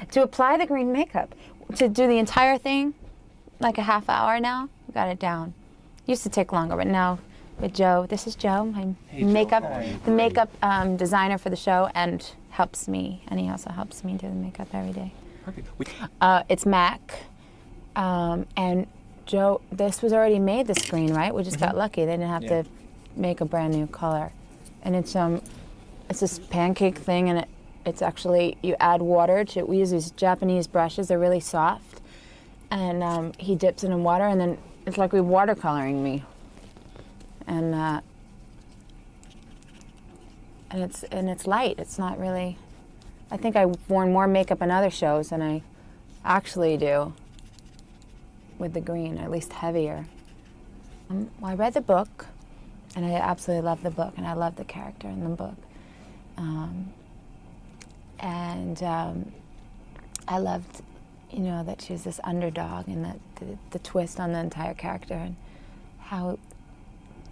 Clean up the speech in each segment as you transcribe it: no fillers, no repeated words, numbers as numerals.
To apply the green makeup, to do the entire thing, like a half hour now, we got it down. Used to take longer, but now with Joe, this is Joe, my makeup, the makeup designer for the show, and helps me, and he also helps me do the makeup every day. Perfect. It's Mac, and Joe, this was already made, the screen, right? We just got lucky. They didn't have to make a brand new color. And it's this pancake thing, and it's actually, you add water to, we use these Japanese brushes, they're really soft. And he dips it in water, and then it's like we're watercoloring me. And it's light. It's not really, I think I've worn more makeup in other shows than I actually do with the green, or at least heavier. Well, I read the book, and I absolutely love the book, and I love the character in the book. I loved, you know, that she's this underdog, and that the twist on the entire character, and how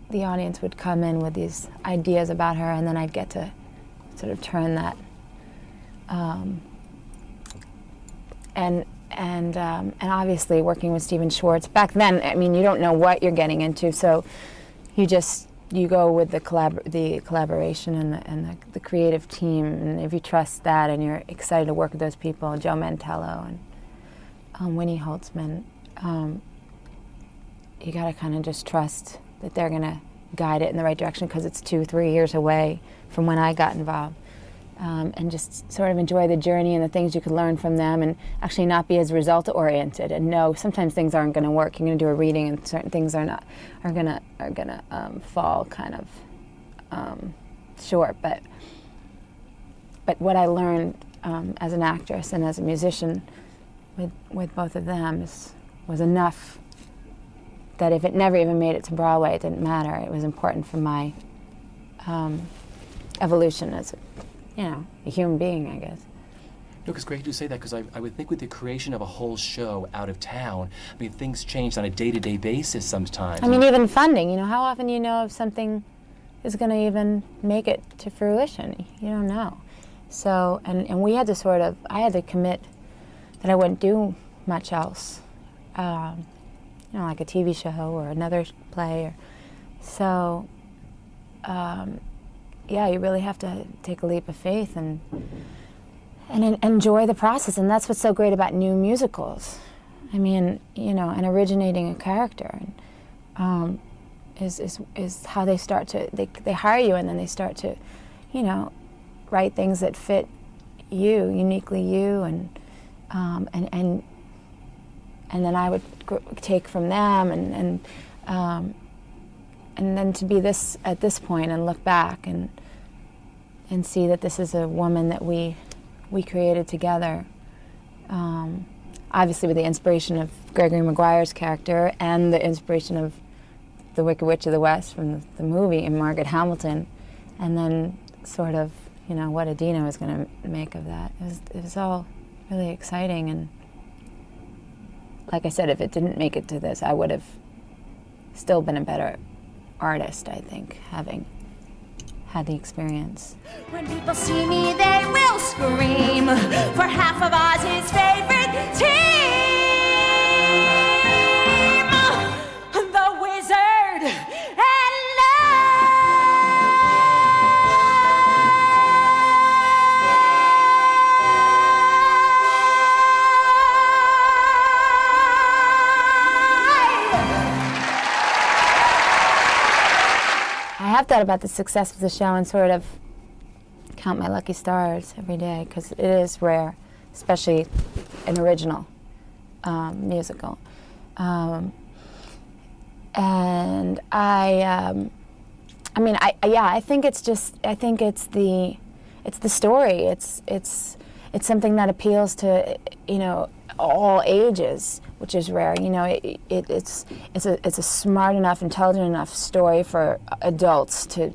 the audience would come in with these ideas about her, and then I'd get to sort of turn that. And obviously working with Stephen Schwartz, back then, I mean, you don't know what you're getting into, so you go with the collaboration and the creative team, and if you trust that and you're excited to work with those people, Joe Mantello and Winnie Holtzman, you gotta kind of just trust that they're gonna guide it in the right direction, because it's 2-3 years away from when I got involved. And just sort of enjoy the journey and the things you could learn from them, and actually not be as result-oriented, and know sometimes things aren't going to work. You're going to do a reading, and certain things are going to fall kind of short. But what I learned as an actress and as a musician with both of them was enough that if it never even made it to Broadway, it didn't matter. It was important for my evolution as a human being, I guess. No, because great you say that, because I would think with the creation of a whole show out of town, I mean, things change on a day-to-day basis sometimes. I mean, even funding, how often you know if something is going to even make it to fruition? You don't know. So, and we had to I had to commit that I wouldn't do much else, like a TV show or another play. Yeah, you really have to take a leap of faith and enjoy the process, and that's what's so great about new musicals. I mean, and originating a character, is how they start to they hire you, and then they start to, write things that fit you, uniquely you, and then I would take from them, and then to be at this point and look back and see that this is a woman that we created together, obviously with the inspiration of Gregory Maguire's character and the inspiration of the Wicked Witch of the West from the movie, and Margaret Hamilton, and then sort of what Idina was going to make of that. It was all really exciting, and like I said, if it didn't make it to this, I would have still been a better artist, I think, having had the experience. When people see me, they will scream for half of Oz's favorite team, the Wizard and I have thought about the success of the show and sort of count my lucky stars every day, because it is rare, especially an original musical. And I think it's the story. It's something that appeals to all ages, which is rare. It's a smart enough, intelligent enough story for adults to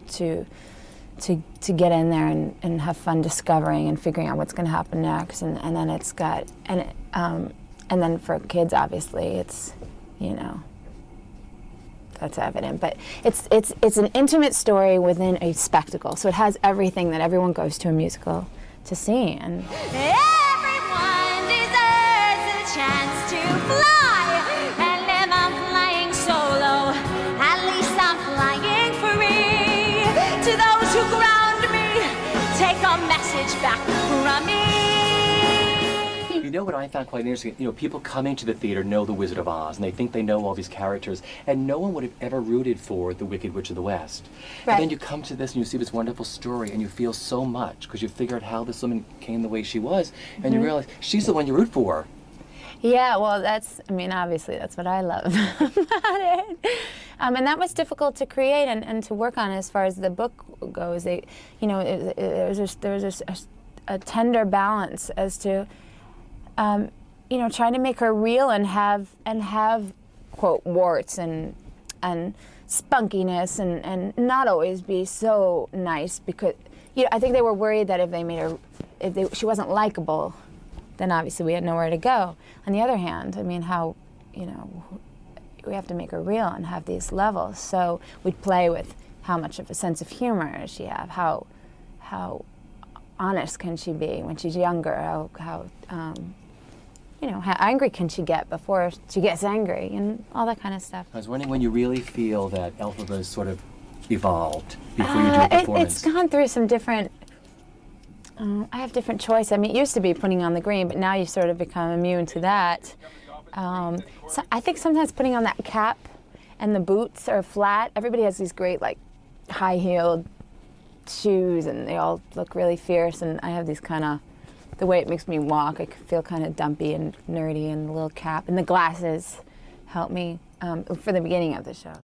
get in there and have fun discovering and figuring out what's going to happen next. And then it's got and then for kids, obviously, it's that's evident. But it's an intimate story within a spectacle, so it has everything that everyone goes to a musical to see. And everyone know what I found quite interesting? You know, people coming to the theater know The Wizard of Oz, and they think they know all these characters, and no one would have ever rooted for the Wicked Witch of the West. Right. And then you come to this and you see this wonderful story, and you feel so much, because you figure out how this woman came the way she was, and you realize she's the one you root for. Yeah, well, obviously that's what I love about it. And that was difficult to create and to work on as far as the book goes. There was a tender balance as to, trying to make her real and have quote warts and spunkiness and not always be so nice, because I think they were worried that if they made her, she wasn't likable, then obviously we had nowhere to go. On the other hand, we have to make her real and have these levels. So we'd play with how much of a sense of humor does she have, how honest can she be when she's younger, how angry can she get before she gets angry, and all that kind of stuff. I was wondering when you really feel that Elphaba is sort of evolved before you do a performance. It's gone through some different. I have different choice. I mean, it used to be putting on the green, but now you sort of become immune to that. So I think sometimes putting on that cap and the boots are flat. Everybody has these great, like, high-heeled shoes, and they all look really fierce, and I have these kind of, the way it makes me walk, I feel kind of dumpy and nerdy, and the little cap and the glasses help me for the beginning of the show.